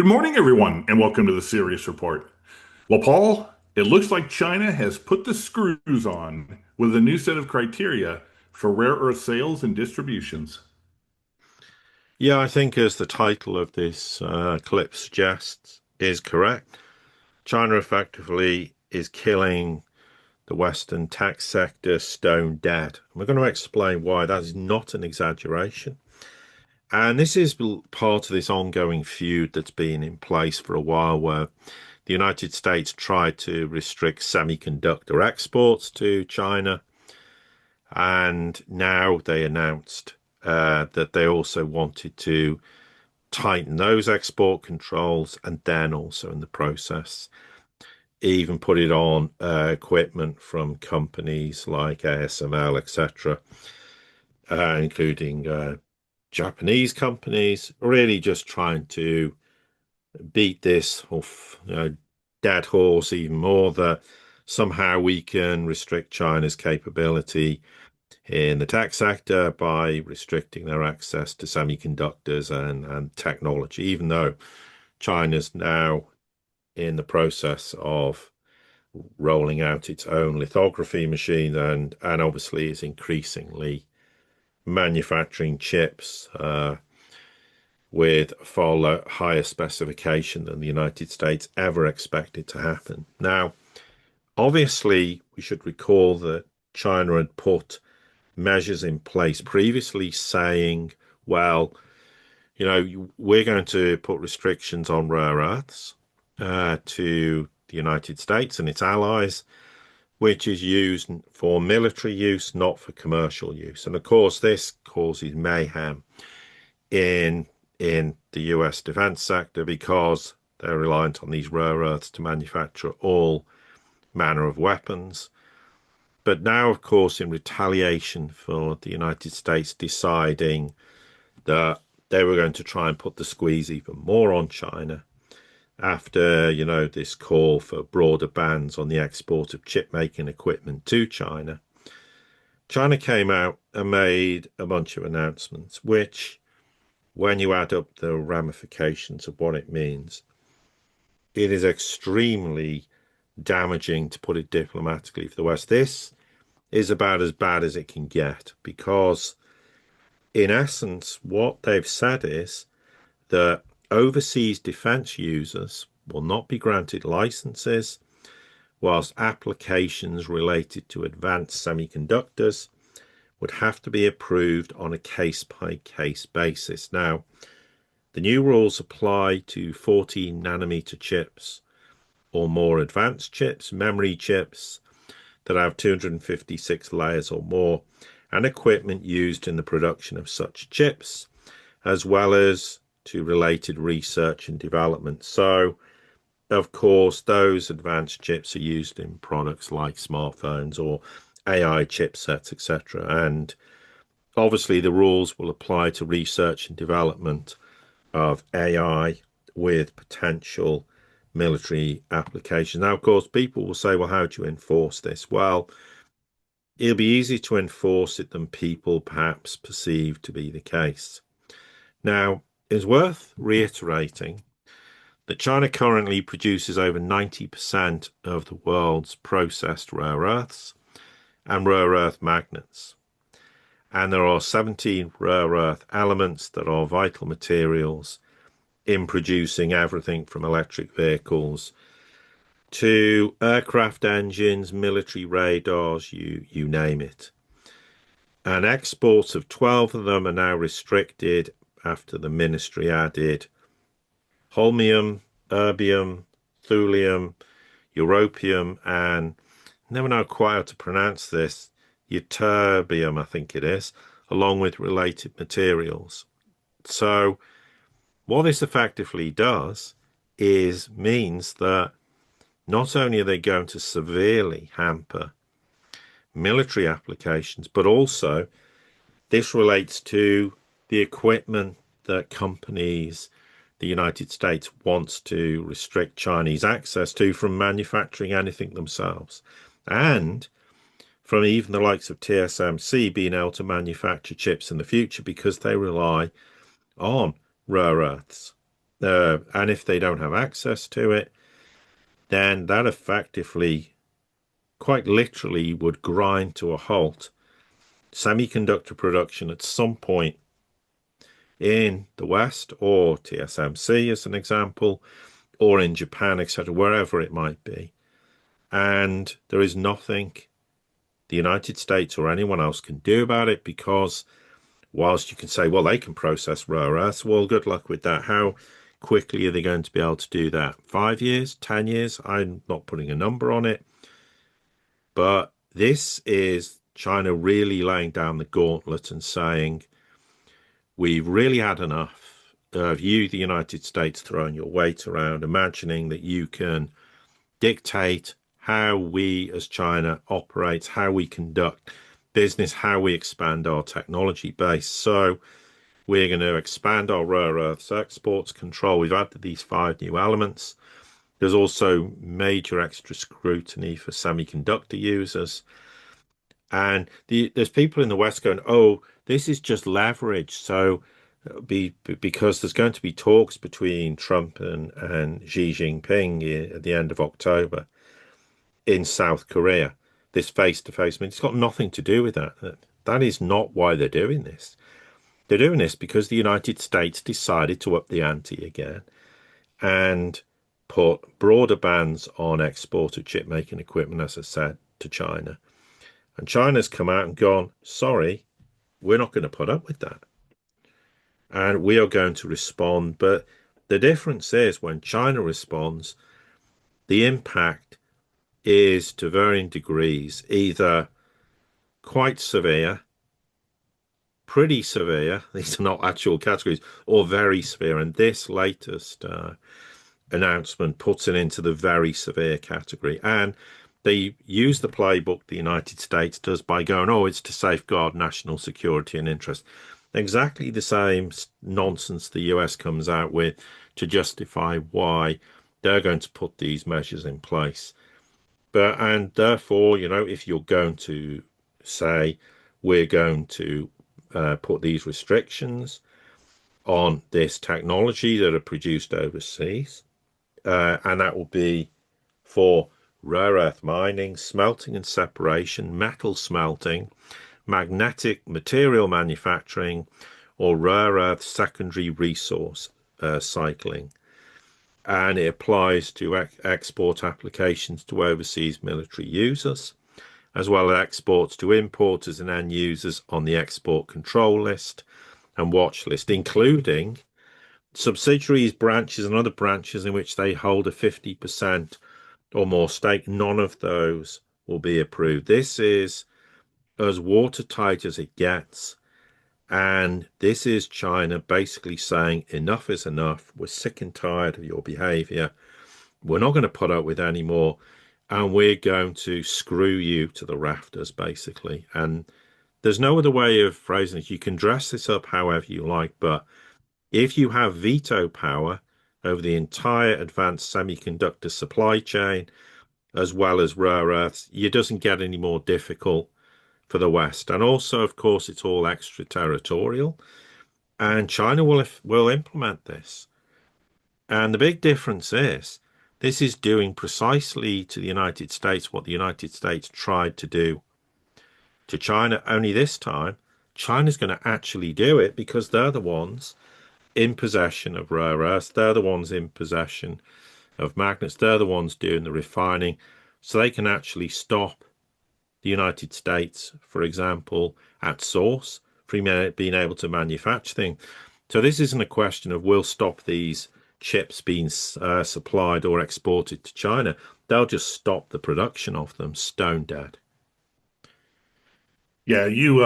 Good morning, everyone, and welcome to the Sirius Report. Well, Paul, it looks like China has put the screws on with a new set of criteria for rare earth sales and distributions. Yeah, I think as the title of this clip suggests, is correct. China effectively is killing the Western tech sector stone dead. We're going to explain why that is not an exaggeration. And this is part of this ongoing feud that's been in place for a while, where the United States tried to restrict semiconductor exports to China, and now they announced that they also wanted to tighten those export controls, and then also in the process even put it on equipment from companies like ASML, etc., including Japanese companies, really just trying to beat this dead horse even more, that somehow we can restrict China's capability in the tech sector by restricting their access to semiconductors and technology, even though China's now in the process of rolling out its own lithography machine and obviously is increasingly manufacturing chips with far higher specification than the United States ever expected to happen. Now, obviously, we should recall that China had put measures in place previously saying, well, we're going to put restrictions on rare earths to the United States and its allies, which is used for military use, not for commercial use. And of course, this causes mayhem in the US defense sector because they're reliant on these rare earths to manufacture all manner of weapons. But now, of course, in retaliation for the United States deciding that they were going to try and put the squeeze even more on China after, this call for broader bans on the export of chip making equipment to China, China came out and made a bunch of announcements, which, when you add up the ramifications of what it means, it is extremely damaging, to put it diplomatically, for the West. This is about as bad as it can get because, in essence, what they've said is that overseas defense users will not be granted licenses, whilst applications related to advanced semiconductors would have to be approved on a case-by-case basis. Now, the new rules apply to 14 nanometer chips or more advanced chips, memory chips that have 256 layers or more, and equipment used in the production of such chips, as well as to related research and development. So, of course, those advanced chips are used in products like smartphones or AI chipsets, etc. And obviously, the rules will apply to research and development of AI with potential military applications. Now, of course, people will say, well, how do you enforce this? Well, it'll be easier to enforce it than people perhaps perceive to be the case. Now, it's worth reiterating that China currently produces over 90% of the world's processed rare earths and rare earth magnets. And there are 17 rare earth elements that are vital materials in producing everything from electric vehicles to aircraft engines, military radars, you name it. And exports of 12 of them are now restricted after the ministry added holmium, erbium, thulium, europium, and never know quite how to pronounce this, ytterbium, I think it is, along with related materials. So what this effectively does is means that not only are they going to severely hamper military applications, but also this relates to the equipment that companies, the United States wants to restrict Chinese access to from manufacturing anything themselves. And from even the likes of TSMC being able to manufacture chips in the future because they rely on rare earths. And if they don't have access to it, then that effectively, quite literally, would grind to a halt semiconductor production at some point in the West, or TSMC as an example, or in Japan, etc., wherever it might be. And there is nothing the United States or anyone else can do about it, because whilst you can say, well, they can process rare earths, well, good luck with that. How quickly are they going to be able to do that? 5 years, 10 years? I'm not putting a number on it. But this is China really laying down the gauntlet and saying, we've really had enough of you, the United States, throwing your weight around, imagining that you can dictate how we as China operates, how we conduct business, how we expand our technology base. So we're going to expand our rare earths exports control. We've added these 5 new elements. There's also major extra scrutiny for semiconductor users. And there's people in the West going, oh, this is just leverage. So because there's going to be talks between Trump and Xi Jinping at the end of October in South Korea, this face-to-face meeting. It's got nothing to do with that. That is not why they're doing this. They're doing this because the United States decided to up the ante again and put broader bans on export of chip making equipment, as I said, to China. And China's come out and gone, sorry, we're not going to put up with that. And we are going to respond. But the difference is when China responds, the impact is to varying degrees either quite severe, pretty severe, these are not actual categories, or very severe. And this latest announcement puts it into the very severe category. And they use the playbook the United States does by going, oh, it's to safeguard national security and interest. Exactly the same nonsense the US comes out with to justify why they're going to put these measures in place. And therefore, if you're going to say we're going to put these restrictions on this technology that are produced overseas, and that will be for rare earth mining, smelting and separation, metal smelting, magnetic material manufacturing, or rare earth secondary resource cycling. And it applies to export applications to overseas military users, as well as exports to importers and end users on the export control list and watch list, including subsidiaries, branches, and other branches in which they hold a 50% or more stake. None of those will be approved. This is as watertight as it gets. And this is China basically saying enough is enough. We're sick and tired of your behavior. We're not going to put up with any more. And we're going to screw you to the rafters, basically. And there's no other way of phrasing it. You can dress this up however you like, but if you have veto power over the entire advanced semiconductor supply chain, as well as rare earths, it doesn't get any more difficult for the West. And also, of course, it's all extraterritorial. And China will implement this. And the big difference is this is doing precisely to the United States what the United States tried to do to China. Only this time, China's going to actually do it because they're the ones in possession of rare earths. They're the ones in possession of magnets. They're the ones doing the refining. So they can actually stop the United States, for example, at source from being able to manufacture things. So this isn't a question of we'll stop these chips being supplied or exported to China. They'll just stop the production of them stone dead. Yeah, you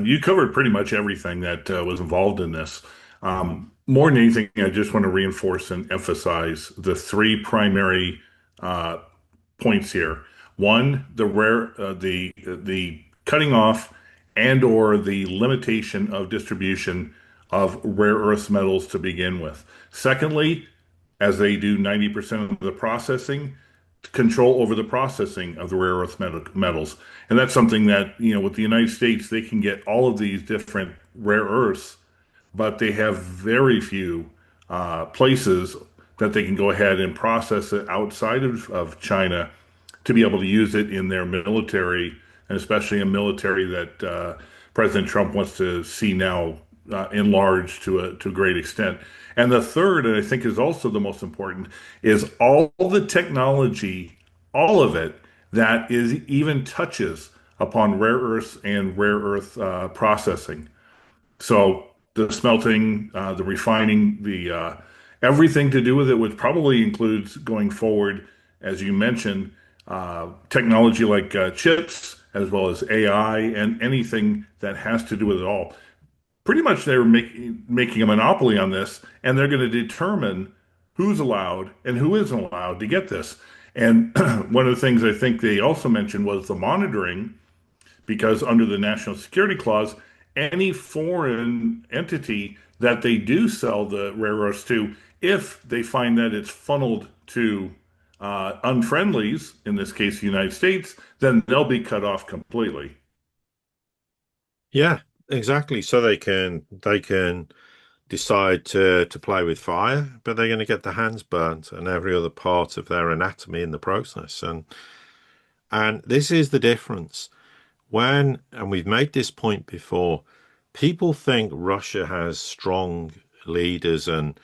you covered pretty much everything that was involved in this. More than anything, I just want to reinforce and emphasize the three primary uh, points here. One, the cutting off and or the limitation of distribution of rare earth metals to begin with. Secondly, as they do 90% of the processing, control over the processing of the rare earth metals. And that's something that, with the United States, they can get all of these different rare earths, but they have very few places that they can go ahead and process it outside of China to be able to use it in their military, and especially a military that President Trump wants to see now enlarged to a great extent. And the third, and I think is also the most important, is all the technology, all of it that is even touches upon rare earths and rare earth processing. So the smelting, the refining, the everything to do with it, which probably includes going forward, as you mentioned, technology like chips, as well as AI and anything that has to do with it all. Pretty much they're making a monopoly on this, and they're going to determine who's allowed and who isn't allowed to get this. And one of the things I think they also mentioned was the monitoring, because under the national security clause, any foreign entity that they do sell the rare earths to, if they find that it's funneled to unfriendlies, in this case, the United States, then they'll be cut off completely. Yeah, exactly. So they can decide to play with fire, but they're going to get their hands burnt and every other part of their anatomy in the process. And this is the difference. And we've made this point before, people think Russia has strong leaders and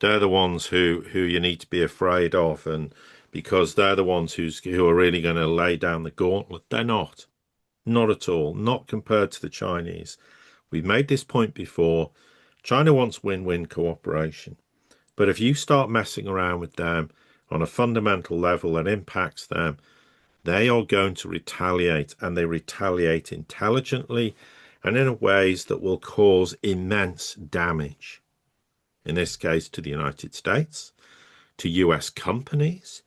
they're the ones who you need to be afraid of, and because they're the ones who are really going to lay down the gauntlet. They're not. Not at all. Not compared to the Chinese. We've made this point before. China wants win-win cooperation. But if you start messing around with them on a fundamental level that impacts them, they are going to retaliate, and they retaliate intelligently and in ways that will cause immense damage. In this case, to the United States, to US companies,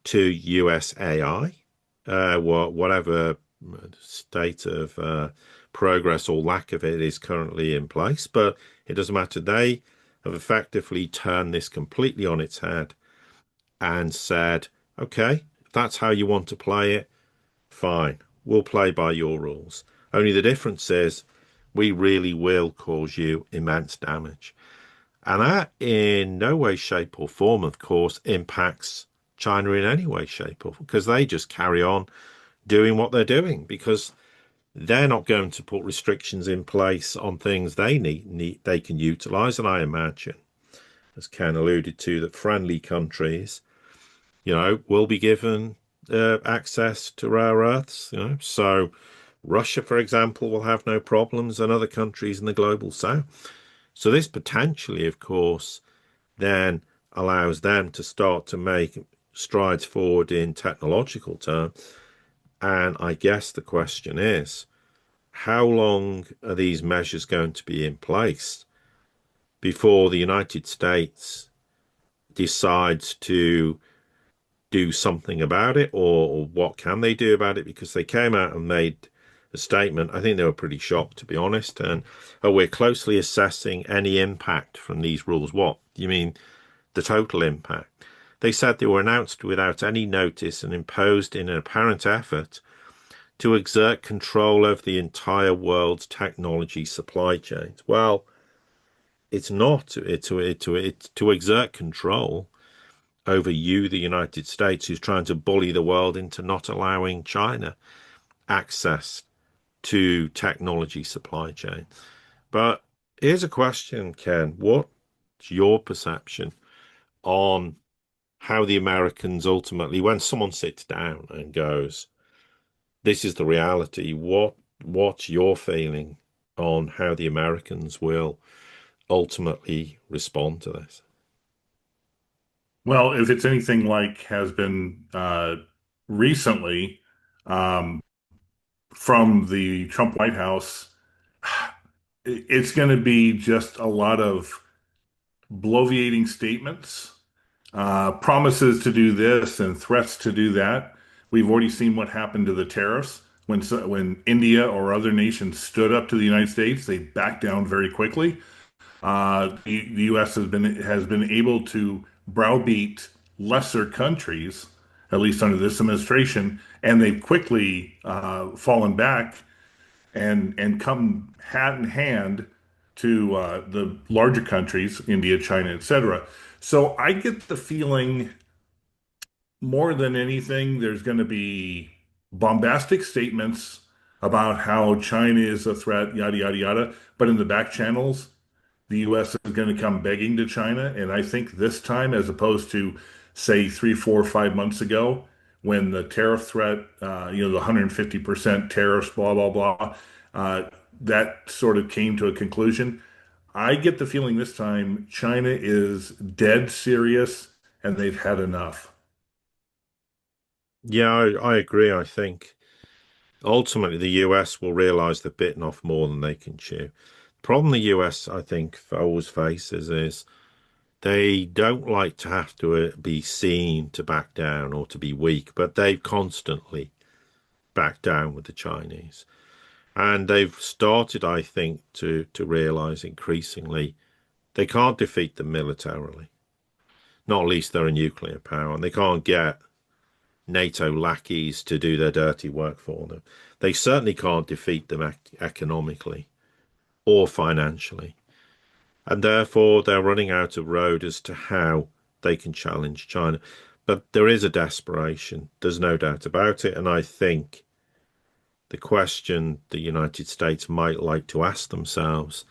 to US AI, whatever state of progress or lack of it is currently in place. But it doesn't matter. They have effectively turned this completely on its head and said, okay, if that's how you want to play it, fine, we'll play by your rules. Only the difference is we really will cause you immense damage. And that in no way, shape, or form, of course, impacts China in any way, shape, or form, because they just carry on doing what they're doing because they're not going to put restrictions in place on things they can utilize. And I imagine, as Ken alluded to, that friendly countries, will be given access to rare earths. So Russia, for example, will have no problems, and other countries in the global south. So this potentially, of course, then allows them to start to make strides forward in technological terms. And I guess the question is, how long are these measures going to be in place before the United States decides to do something about it, or what can they do about it? Because they came out and made a statement. I think they were pretty shocked, to be honest. And we're closely assessing any impact from these rules. What? You mean the total impact? They said they were announced without any notice and imposed in an apparent effort to exert control over the entire world's technology supply chains. Well, it's not. It's to exert control over you, the United States, who's trying to bully the world into not allowing China access to technology supply chain. But here's a question, Ken. What's your perception on how the Americans ultimately, when someone sits down and goes, this is the reality, what's your feeling on how the Americans will ultimately respond to this? Well, if it's anything like has been recently um, from the Trump White House, it's going to be just a lot of bloviating statements, promises to do this and threats to do that. We've already seen what happened to the tariffs when India or other nations stood up to the United States. They backed down very quickly. The U.S. has been able to browbeat lesser countries, at least under this administration, and they've quickly fallen back and come hand in hand to the larger countries, India, China, etc. So I get the feeling more than anything, there's going to be bombastic statements about how China is a threat, yada, yada, yada. But in the back channels, the US is going to come begging to China. And I think this time, as opposed to, say, 3, 4, 5 months ago, when the tariff threat, the 150% tariffs, blah, blah, blah, that sort of came to a conclusion. I get the feeling this time China is dead serious and they've had enough. Yeah, I agree. I think ultimately the US will realize they've bitten off more than they can chew. The problem the US, I think, always faces is they don't like to have to be seen to back down or to be weak, but they constantly back down with the Chinese. And they've started, I think, to realize increasingly they can't defeat them militarily. Not least they're a nuclear power, and they can't get NATO lackeys to do their dirty work for them. They certainly can't defeat them economically or financially. And therefore, they're running out of road as to how they can challenge China. But there is a desperation. There's no doubt about it. And I think the question the United States might like to ask themselves,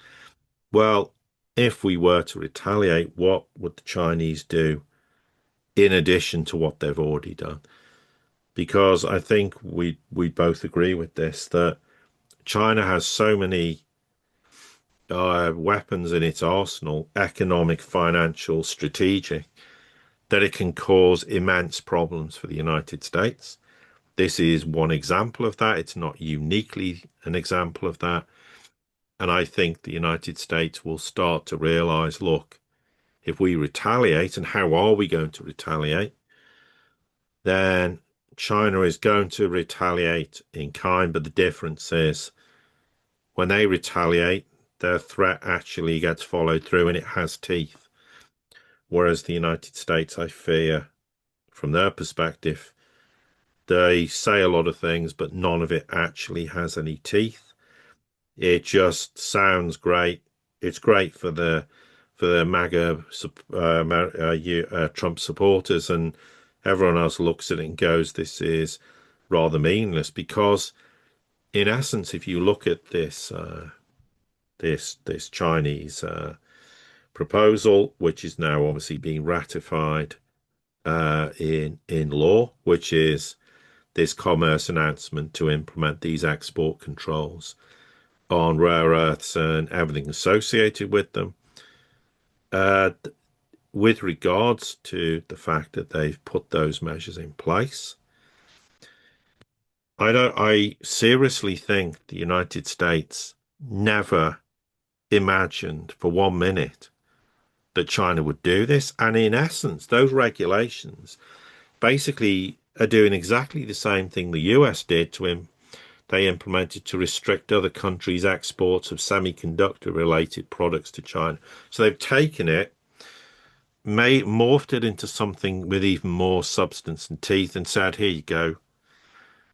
well, if we were to retaliate, what would the Chinese do in addition to what they've already done? Because I think we both agree with this that China has so many weapons in its arsenal, economic, financial, strategic, that it can cause immense problems for the United States. This is one example of that. It's not uniquely an example of that. And I think the United States will start to realize, look, if we retaliate, and how are we going to retaliate? Then China is going to retaliate in kind. But the difference is when they retaliate, their threat actually gets followed through and it has teeth. Whereas the United States, I fear, from their perspective, they say a lot of things, but none of it actually has any teeth. It just sounds great. It's great for the MAGA Trump supporters, and everyone else looks at it and goes, "This is rather meaningless." Because, in essence, if you look at this Chinese proposal, which is now obviously being ratified in law, which is this commerce announcement to implement these export controls on rare earths and everything associated with them. Uh, with regards to the fact that they've put those measures in place, I seriously think the United States never imagined for 1 minute that China would do this. And in essence, those regulations basically are doing exactly the same thing the US did to him. They implemented to restrict other countries' exports of semiconductor related products to China. So they've taken it, morphed it into something with even more substance and teeth, and said, here you go,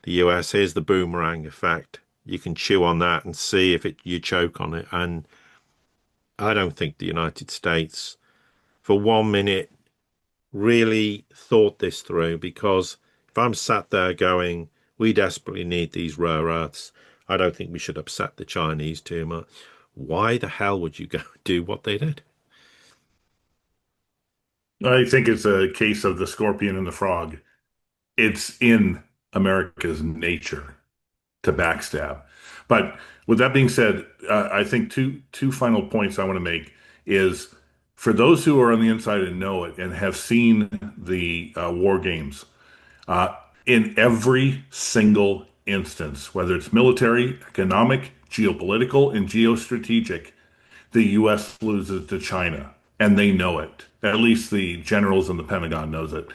the US, here's the boomerang effect. You can chew on that and see if you choke on it. And I don't think the United States, for 1 minute, really thought this through, because if I'm sat there going, we desperately need these rare earths, I don't think we should upset the Chinese too much. Why the hell would you go do what they did? I think it's a case of the scorpion and the frog. It's in America's nature to backstab. But with that being said, I think two final points I want to make is for those who are on the inside and know it and have seen the war games, uh, in every single instance, whether it's military, economic, geopolitical, and geostrategic, the U.S. loses to China, and they know it. At least the generals in the Pentagon knows it.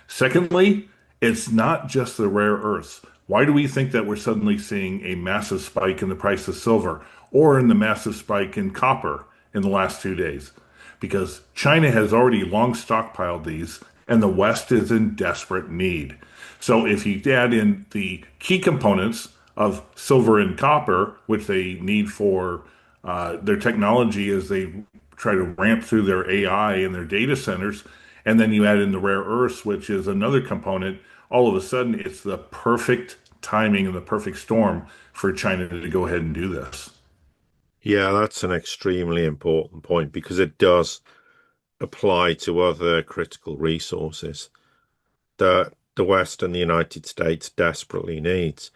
Secondly, it's not just the rare earths. Why do we think that we're suddenly seeing a massive spike in the price of silver or in the massive spike in copper in the last 2 days? Because China has already long stockpiled these, and the West is in desperate need. So if you add in the key components of silver and copper, which they need for their technology as they try to ramp through their AI and their data centers. And then you add in the rare earths, which is another component. All of a sudden, it's the perfect timing and the perfect storm for China to go ahead and do this. Yeah, that's an extremely important point because it does apply to other critical resources that the West and the United States desperately needs.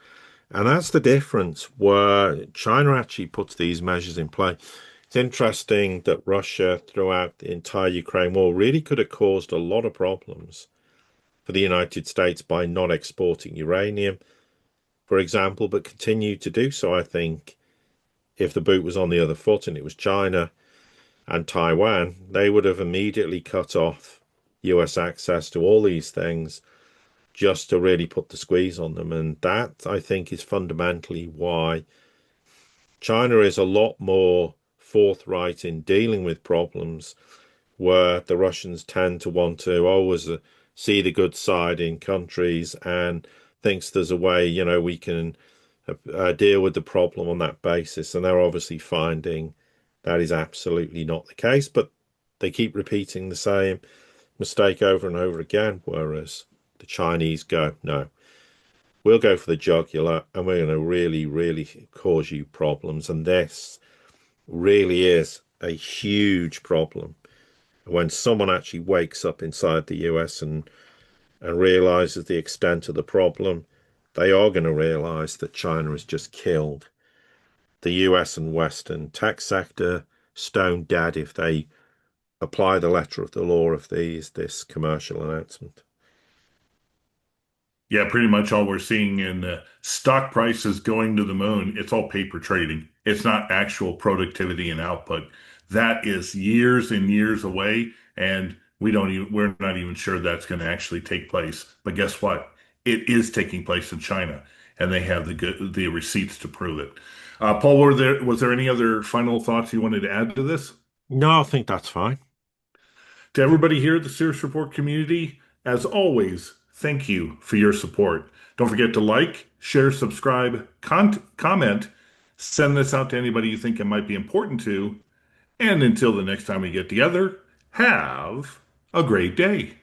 And that's the difference where China actually puts these measures in play. It's interesting that Russia, throughout the entire Ukraine war, really could have caused a lot of problems for the United States by not exporting uranium, for example, but continued to do so. I think if the boot was on the other foot and it was China and Taiwan, they would have immediately cut off US access to all these things just to really put the squeeze on them. And that, I think, is fundamentally why China is a lot more forthright in dealing with problems where the Russians tend to want to always see the good side in countries and thinks there's a way, we can deal with the problem on that basis. And they're obviously finding that is absolutely not the case, but they keep repeating the same mistake over and over again, whereas the Chinese go, no, we'll go for the jugular and we're going to really, really cause you problems. And this really is a huge problem. When someone actually wakes up inside the US and realizes the extent of the problem, they are going to realize that China has just killed the US and Western tech sector stone dead if they apply the letter of the law of this commercial announcement. Yeah, pretty much all we're seeing in stock prices going to the moon. It's all paper trading. It's not actual productivity and output. That is years and years away, and we're not even sure that's going to actually take place. But guess what? It is taking place in China, and they have the receipts to prove it. Paul, was there any other final thoughts you wanted to add to this? No, I think that's fine. To everybody here at the Sirius Report community, as always, thank you for your support. Don't forget to like, share, subscribe, comment, send this out to anybody you think it might be important to. And until the next time we get together, have a great day.